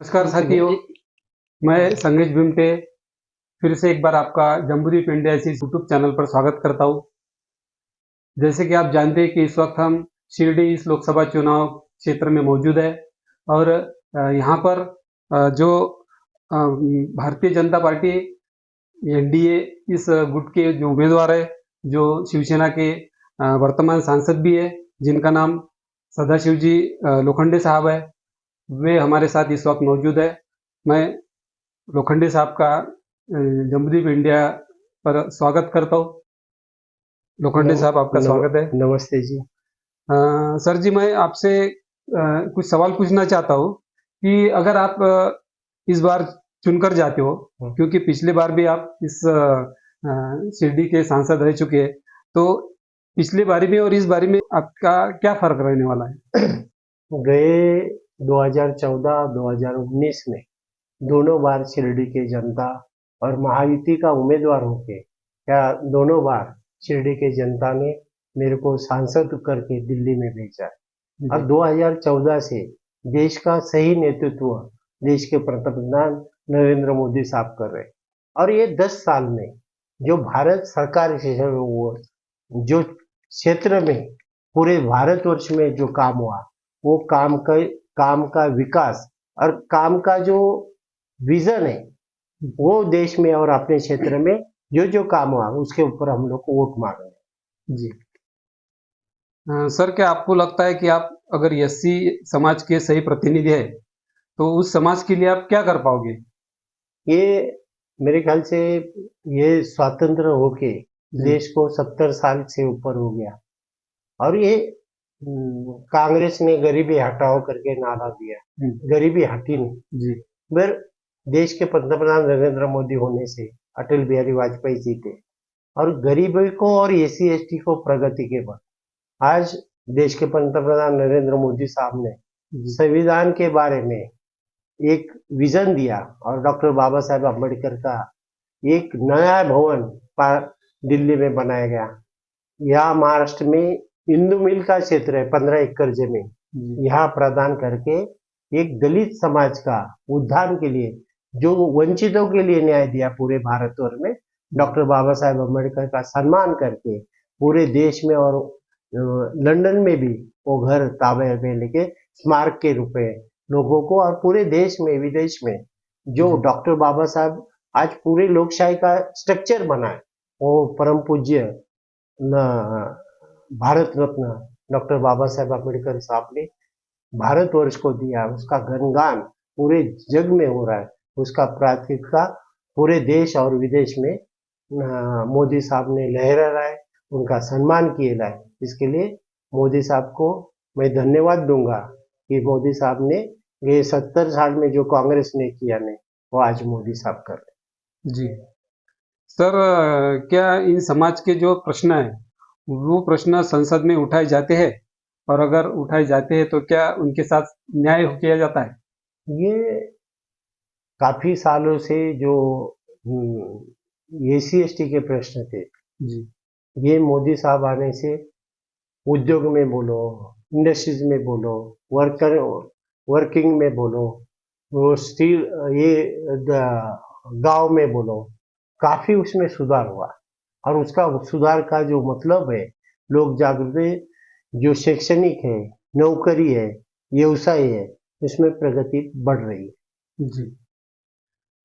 नमस्कार साथियों, मैं संगेश भिमटे फिर से एक बार आपका जम्बूदीप इंडिया इस यूट्यूब चैनल पर स्वागत करता हूं। जैसे कि आप जानते हैं कि इस वक्त हम शिरडी इस लोकसभा चुनाव क्षेत्र में मौजूद है और यहाँ पर जो भारतीय जनता पार्टी एनडीए इस गुट के जो उम्मीदवार है, जो शिवसेना के वर्तमान सांसद भी है, जिनका नाम सदाशिव जी लोखंडे साहब है, वे हमारे साथ इस वक्त मौजूद है। मैं लोखंडे साहब का जम्बूदीप इंडिया पर स्वागत करता हूँ। लोखंडे साहब, आपका स्वागत है। नमस्ते जी। सर जी, मैं आपसे कुछ सवाल पूछना चाहता हूँ कि अगर आप इस बार चुनकर जाते हो, क्योंकि पिछली बार भी आप इस शिरडी के सांसद रह चुके हैं, तो पिछली बारी में और इस बारी में आपका क्या फर्क रहने वाला है? गए 2014-2019 में दोनों बार शिरडी के जनता और महायुति का उम्मीदवार होके क्या दोनों बार शिरडी के जनता ने मेरे को सांसद करके दिल्ली में भेजा है। और 2014 से देश का सही नेतृत्व देश के प्रधानमंत्री नरेंद्र मोदी साहब कर रहे हैं। और ये 10 साल में जो भारत सरकार से जो क्षेत्र में पूरे भारतवर्ष में जो काम हुआ, वो काम का विकास और काम का जो विजन है, वो देश में और अपने क्षेत्र में जो काम हुआ उसके ऊपर हम लोग को वोट मार रहे हैं। जी। सर, क्या आपको लगता है कि आप अगर एससी समाज के सही प्रतिनिधि है, तो उस समाज के लिए आप क्या कर पाओगे? ये मेरे ख्याल से ये स्वतंत्र होके देश को 70 साल से ऊपर हो गया और ये कांग्रेस ने गरीबी हटाओ करके नारा दिया, गरीबी हटी नहीं जी। फिर देश के प्रधानमंत्री नरेंद्र मोदी होने से अटल बिहारी वाजपेयी जीते और गरीबी को और एससी एसटी को प्रगति के बाद आज देश के पंतप्रधान नरेंद्र मोदी साहब ने संविधान के बारे में एक विजन दिया और डॉक्टर बाबा साहेब अम्बेडकर का एक नया भवन दिल्ली में बनाया गया। यहाँ महाराष्ट्र में इंदू मिल का क्षेत्र है 15 एकड़ जमीन, यहाँ प्रदान करके एक दलित समाज का उद्धार के लिए जो वंचितों के लिए न्याय दिया पूरे भारतवर्ष में, डॉक्टर बाबा साहेब अम्बेडकर का सम्मान करके पूरे देश में और लंदन में भी वो घर ताबे में लेके स्मारक के रूप में लोगों को और पूरे देश में विदेश में जो डॉक्टर बाबा साहब आज पूरे लोकशाही का स्ट्रक्चर बना है, वो परम पूज्य भारत रत्न डॉक्टर बाबा साहेब अम्बेडकर साहब ने भारतवर्ष को दिया, उसका गुणगान पूरे जग में हो रहा है, उसका प्राथमिकता पूरे देश और विदेश में मोदी साहब ने लहरा रहा है, उनका सम्मान किया है। इसके लिए मोदी साहब को मैं धन्यवाद दूंगा कि मोदी साहब ने ये 70 साल में जो कांग्रेस ने किया नहीं, वो आज मोदी साहब कर रहे। जी सर, क्या इन समाज के जो प्रश्न है वो प्रश्न संसद में उठाए जाते हैं, और अगर उठाए जाते हैं तो क्या उनके साथ न्याय किया जाता है? ये काफी सालों से जो एससी एसटी के प्रश्न थे जी, ये मोदी साहब आने से उद्योग में बोलो, इंडस्ट्रीज में बोलो, वर्किंग में बोलो, वो स्टील ये गांव में बोलो, काफी उसमें सुधार हुआ। और उसका सुधार का जो मतलब है, लोग जागृति जो शैक्षणिक है, नौकरी है, व्यवसाय है, उसमें प्रगति बढ़ रही है जी।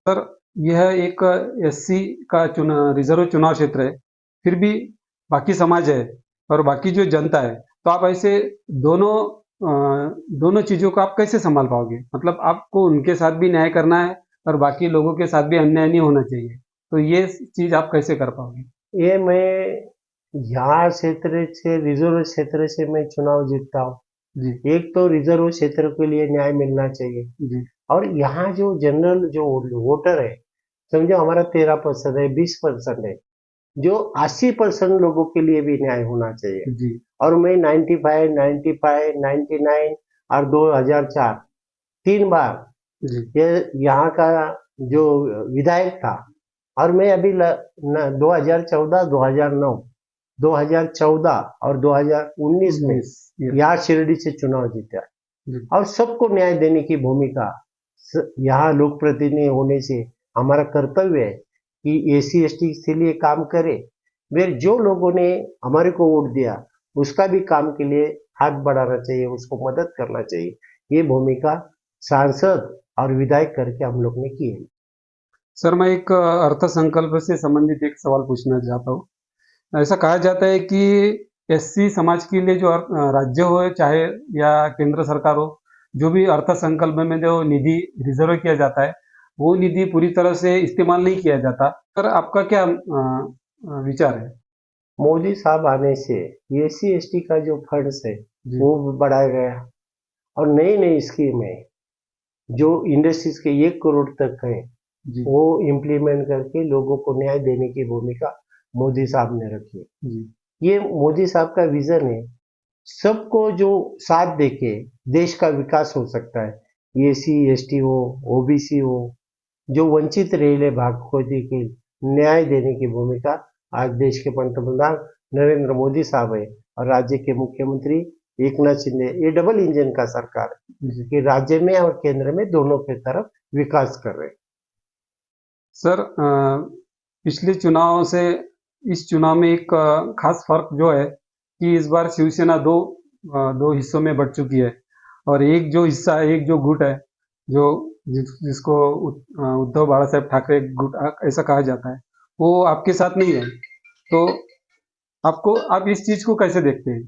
सर, यह एक एससी का रिजर्व चुनाव क्षेत्र है, फिर भी बाकी समाज है और बाकी जो जनता है, तो आप ऐसे दोनों चीजों को आप कैसे संभाल पाओगे? मतलब आपको उनके साथ भी न्याय करना है और बाकी लोगों के साथ भी अन्याय नहीं होना चाहिए, तो ये चीज आप कैसे कर पाओगे? ये मैं यहाँ क्षेत्र से रिजर्व क्षेत्र से मैं चुनाव जीतता हूँ जी। एक तो रिजर्व क्षेत्र के लिए न्याय मिलना चाहिए जी, और यहाँ जो जनरल जो वोटर है, समझो हमारा 13% है, 20% है, जो 80% लोगों के लिए भी न्याय होना चाहिए जी। और मैं 95, 95, 99 और 2004 3 बार ये यहाँ का जो विधायक था, और मैं अभी 2014, 2009, 2014 और 2019 में यहाँ शिरडी से चुनाव जीता और सबको न्याय देने की भूमिका यहाँ लोक प्रतिनिधि होने से हमारा कर्तव्य है कि एसी एसटी के लिए काम करें। फिर जो लोगों ने हमारे को वोट दिया उसका भी काम के लिए हाथ बढ़ाना चाहिए, उसको मदद करना चाहिए। ये भूमिका सांसद और विधायक करके हम लोग ने की है। सर, मैं एक अर्थसंकल्प से संबंधित एक सवाल पूछना चाहता हूँ। ऐसा कहा जाता है कि एससी समाज के लिए जो राज्य हो चाहे या केंद्र सरकार हो, जो भी अर्थसंकल्प में जो निधि रिजर्व किया जाता है, वो निधि पूरी तरह से इस्तेमाल नहीं किया जाता। सर, आपका क्या विचार है? मोदी साहब आने से एसी एसटी का जो फंड्स है जी, वो बढ़ाया गया और नई नई स्कीम है जो इंडस्ट्रीज के 1 करोड़ तक है जी, वो इम्प्लीमेंट करके लोगों को न्याय देने की भूमिका मोदी साहब ने रखी है। जी, ये मोदी साहब का विजन है, सबको जो साथ देके देश का विकास हो सकता है। एसी एसटी हो, ओबीसी हो, जो वंचित रहेले भाग को के न्याय देने की भूमिका आज देश के पंतप्रधान नरेंद्र मोदी साहब है और राज्य के मुख्यमंत्री एकनाथ शिंदे। ये डबल इंजन का सरकार है जी। कि राज्य में और केंद्र में दोनों की तरफ विकास कर रहे हैं। सर, पिछले चुनाव से इस चुनाव में एक खास फर्क जो है कि इस बार शिवसेना दो हिस्सों में बंट चुकी है और एक जो हिस्सा है, एक जो गुट है, जो जिसको उद्धव बाला साहेब ठाकरे गुट ऐसा कहा जाता है, वो आपके साथ नहीं है। तो आप इस चीज को कैसे देखते हैं?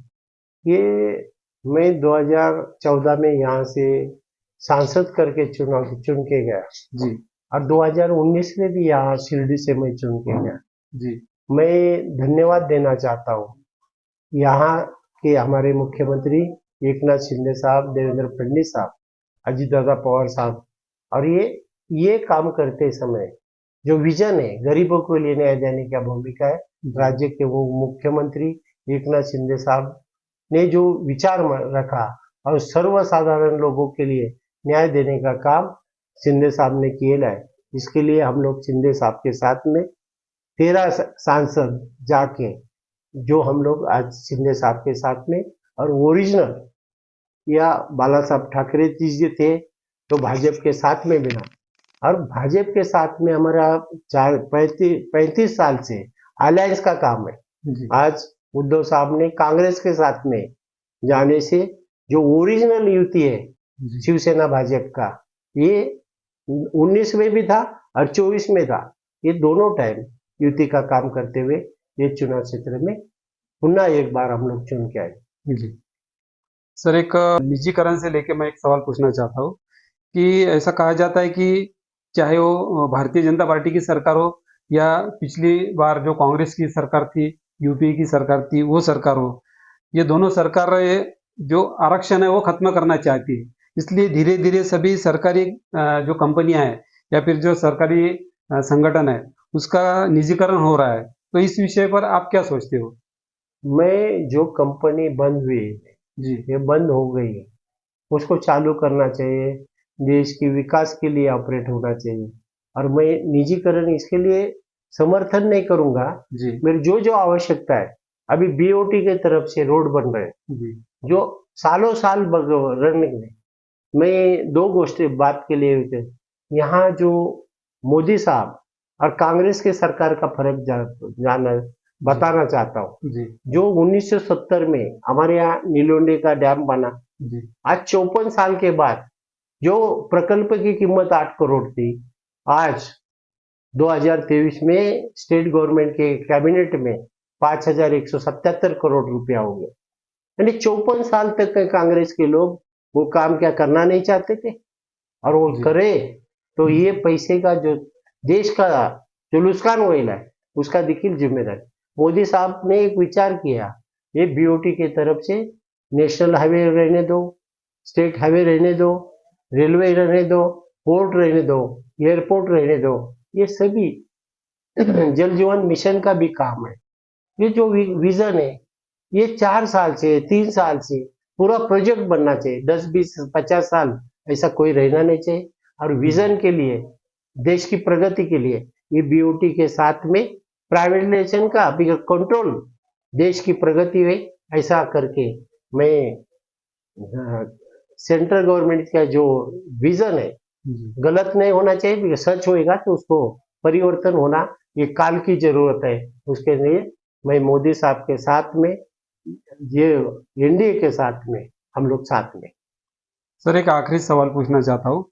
ये मैं 2014 में यहाँ से सांसद करके चुन के गया जी, और 2019 में भी यहाँ शिरडी से मैं चुन के गया। जी, मैं धन्यवाद देना चाहता हूँ यहाँ के हमारे मुख्यमंत्री एकनाथ शिंदे साहब, देवेंद्र फडणवीस साहब, अजीत दादा पवार साहब और ये काम करते समय जो विजन है गरीबों को लिए न्याय देने की भूमिका है। राज्य के वो मुख्यमंत्री एकनाथ शिंदे साहब ने जो विचार रखा और सर्वसाधारण लोगों के लिए न्याय देने का काम शिंदे साहब ने किया है। इसके लिए हम लोग शिंदे साहब के साथ में 13 सांसद जाके जो हम लोग आज शिंदे साहब के साथ में और ओरिजिनल या बाला साहब ठाकरे जी थे तो भाजपा के साथ में बिना और भाजपा के साथ में हमारा 35 साल से अलायंस का काम है। जी, आज उद्धव साहब ने कांग्रेस के साथ में जाने से जो ओरिजिनल युति है जी, शिवसेना भाजपा का, ये 19 में भी था और 24 में था। ये दोनों टाइम युति का काम करते हुए ये चुनाव क्षेत्र में पुनः एक बार हम लोग चुन के आए। जी। सर, एक निजीकरण से लेके मैं एक सवाल पूछना चाहता हूँ कि ऐसा कहा जाता है कि चाहे वो भारतीय जनता पार्टी की सरकार हो या पिछली बार जो कांग्रेस की सरकार थी, यूपीए की सरकार थी, वो सरकार हो, ये दोनों सरकारें जो आरक्षण है वो खत्म करना चाहती है। इसलिए धीरे-धीरे सभी सरकारी जो कंपनियां हैं या फिर जो सरकारी संगठन है, उसका निजीकरण हो रहा है। तो इस विषय पर आप क्या सोचते हो? मैं जो कंपनी बंद हुई जी, ये बंद हो गई है उसको चालू करना चाहिए, देश की विकास के लिए ऑपरेट होना चाहिए और मैं निजीकरण इसके लिए समर्थन नहीं करूंगा। जी, मेरी जो जो आवश्यकता है, अभी बीओटी के तरफ से रोड बन रहे हैं जी, जो सालों साल रनिंग में। मैं दो गोष्ठी बात के लिए यहाँ जो मोदी साहब और कांग्रेस के सरकार का फर्क जाना बताना चाहता हूँ। जी, जो 1970 में हमारे यहाँ नीलोंडे का डैम बना, जी, आज 54 साल के बाद जो प्रकल्प की कीमत 8 करोड़ थी, आज 2023 में स्टेट गवर्नमेंट के कैबिनेट में 5,177 करोड़ रुपया हो गया। यानी 54 साल तक के कांग्रेस के लोग वो काम क्या करना नहीं चाहते थे और वो जी, करे तो ये पैसे का जो देश का जो नुकसान हुआ है उसका देखिए जिम्मेदार मोदी साहब ने एक विचार किया। ये बीओटी की तरफ से नेशनल हाईवे रहने दो, स्टेट हाईवे रहने दो, रेलवे रहने दो, पोर्ट रहने दो, एयरपोर्ट रहने दो, ये सभी जल जीवन मिशन का भी काम है। ये जो विजन है ये 4 साल से 3 साल से पूरा प्रोजेक्ट बनना चाहिए। 10 20 50 साल ऐसा कोई रहना नहीं चाहिए और विजन के लिए देश की प्रगति के लिए ये बीओटी के साथ में प्राइवेटाइजेशन का अभी कंट्रोल देश की प्रगति है। ऐसा करके मैं सेंट्रल गवर्नमेंट का जो विजन है जी गलत नहीं होना चाहिए, क्योंकि सच होएगा तो उसको परिवर्तन होना ये काल की जरूरत है। उसके लिए मैं मोदी साहब के साथ में, ये एनडीए के साथ में, हम लोग साथ में। सर, एक आखिरी सवाल पूछना चाहता हूँ।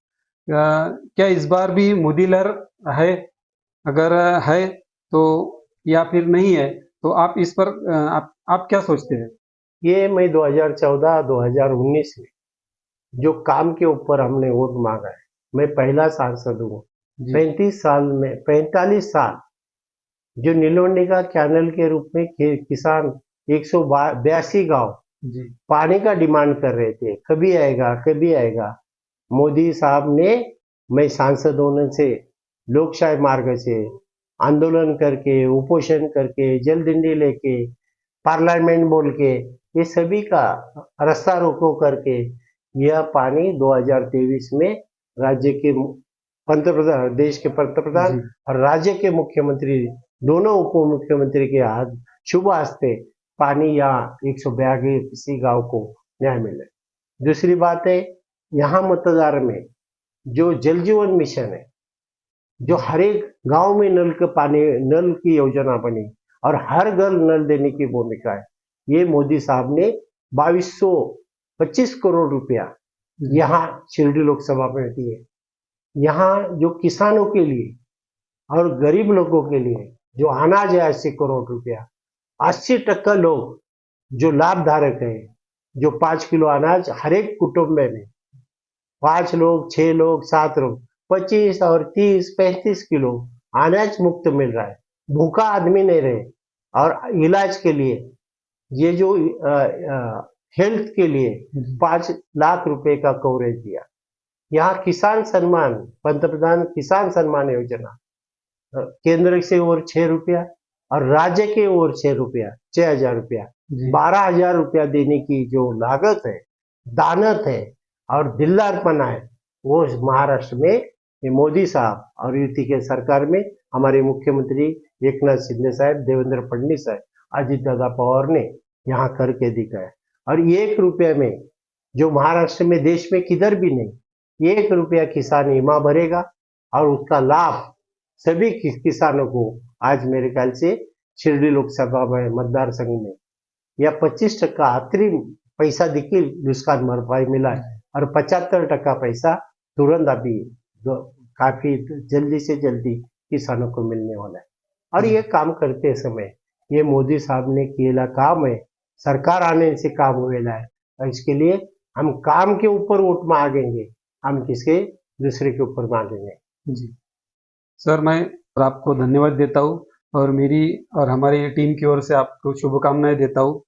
क्या इस बार भी मोदी लहर है? अगर है तो, या फिर नहीं है तो आप इस पर आप क्या सोचते हैं? ये मैं 2014-2019 में जो काम के ऊपर हमने वोट मांगा है, मैं पहला सांसद हूँ। जी 45 साल जो नीलवंडी का कैनल के रूप में किसान 182 गांव जी पानी का डिमांड कर रहे थे, कभी आएगा कभी आएगा। मोदी साहब ने, मैं सांसद होने से, लोकशाही मार्ग से आंदोलन करके, उपोषण करके, जल दिंडी लेके, पार्लियामेंट बोल के, ये सभी का रास्ता रोको करके यह पानी 2023 में राज्य के पंतप्रधान, देश के पंतप्रधान जी और राज्य के मुख्यमंत्री, दोनों उप मुख्यमंत्री के हाथ, शुभ हस्ते पानी यहाँ 182 गांव को न्याय मिले। दूसरी बात है, यहाँ मतदार में जो जल जीवन मिशन है, जो हर एक गांव में नल के पानी, नल की योजना बनी और हर घर नल देने की भूमिका है। ये मोदी साहब ने 2225 करोड़ रुपया यहाँ शिरडी लोकसभा में दिए। यहाँ जो किसानों के लिए और गरीब लोगों के लिए जो अनाज है 80 करोड़ रुपया, 80% लोग जो लाभधारक है, जो 5 किलो अनाज हर एक कुटुंब में 5 लोग, 6 लोग, 7 लोग 25 और 30-35 किलो अनाज मुफ्त मिल रहा है, भूखा आदमी नहीं रहे। और इलाज के लिए ये जो हेल्थ के लिए 5 लाख रुपए का कवरेज दिया। यहाँ किसान सम्मान, पंतप्रधान किसान सम्मान योजना, केंद्र से और 6 रुपया और राज्य के ओर 6 रुपया, 6,000 रुपया, जी 12,000 रुपया देने की जो लागत है, दानत है और दिलदारपना है, वो महाराष्ट्र में ये मोदी साहब और युति के सरकार में हमारे मुख्यमंत्री एकनाथ शिंदे साहब, देवेंद्र फडणवीस साहब, अजित दादा पवार ने यहाँ करके दिखाया। और 1 रुपये में, जो महाराष्ट्र में देश में किधर भी नहीं, 1 रुपया किसान ईमा भरेगा और उसका लाभ सभी किसानों को आज मेरे ख्याल से शिरडी लोकसभा में मतदार संघ में या 25% अग्रिम पैसा देखील नुकसान भरपाई मिला है और 75% पैसा तुरंत अभी काफी जल्दी से जल्दी किसानों को मिलने वाला है। और ये काम करते समय ये मोदी साहब ने किया काम है, सरकार आने से काम हुएला है। और इसके लिए हम काम के ऊपर वोट मांगेंगे, हम किसके दूसरे के ऊपर मांगेंगे। जी सर, मैं आपको धन्यवाद देता हूँ और मेरी और हमारी टीम की ओर से आपको शुभकामनाएं देता हूँ।